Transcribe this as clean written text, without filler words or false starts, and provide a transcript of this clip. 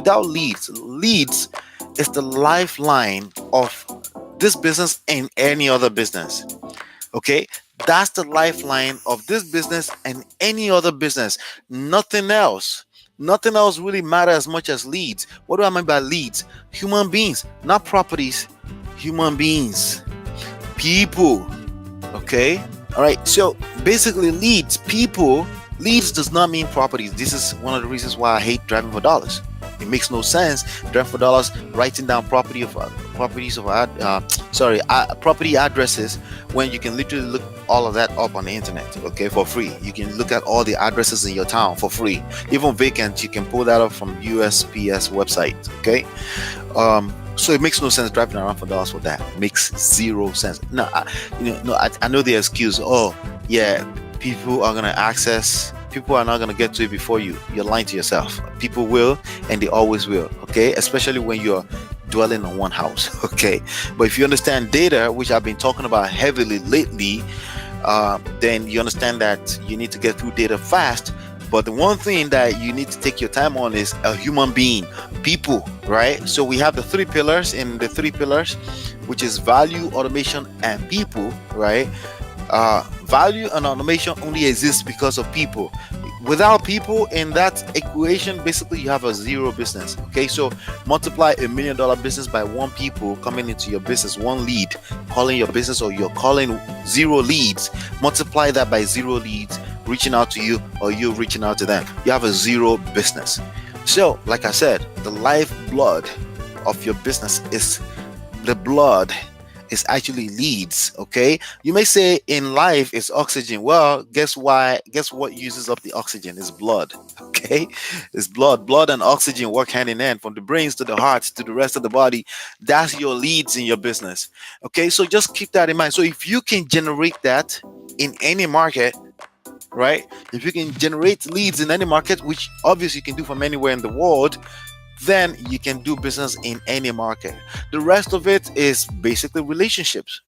without leads is the lifeline of this business and any other business. Okay, that's the lifeline of this business and any other business. Nothing else. Nothing else really matters as much as leads. What do I mean by leads? Human beings, not properties. Human beings, people. Okay, all right. So basically, leads does not mean properties. This is one of the reasons why I hate driving for dollars. It makes no sense driving for dollars, writing down property addresses when you can literally look all of that up on the internet, okay, for free. You can look at all the addresses in your town for free, even vacant. You can pull that up from USPS website, okay. So it makes no sense driving around for dollars for that. It makes zero sense. No, I know the excuse. Oh, yeah, people are not gonna get to it before you. You're lying to yourself. People will, and they always will. Okay, especially when you're dwelling on one house. Okay, but if you understand data, which I've been talking about heavily lately, then you understand that you need to get through data fast. But the one thing that you need to take your time on is a human being, people, right? So we have the three pillars, which is value, automation, and people, right? Value and automation only exists because of people. Without people in that equation, basically you have a zero business. Okay, so multiply $1 million business by one people coming into your business, one lead calling your business, or you're calling zero leads. Multiply that by zero leads reaching out to you, or you reaching out to them. You have a zero business. So, like I said, the lifeblood of your business is actually leads. Okay, you may say in life it's oxygen. Well, guess what uses up the oxygen is blood. Okay, it's blood and oxygen work hand in hand, from the brains to the heart to the rest of the body. That's your leads in your business. Okay, so just keep that in mind. So if you can generate that in any market, right, if you can generate leads in any market, which obviously you can do from anywhere in the world, then you can do business in any market. The rest of it is basically relationships.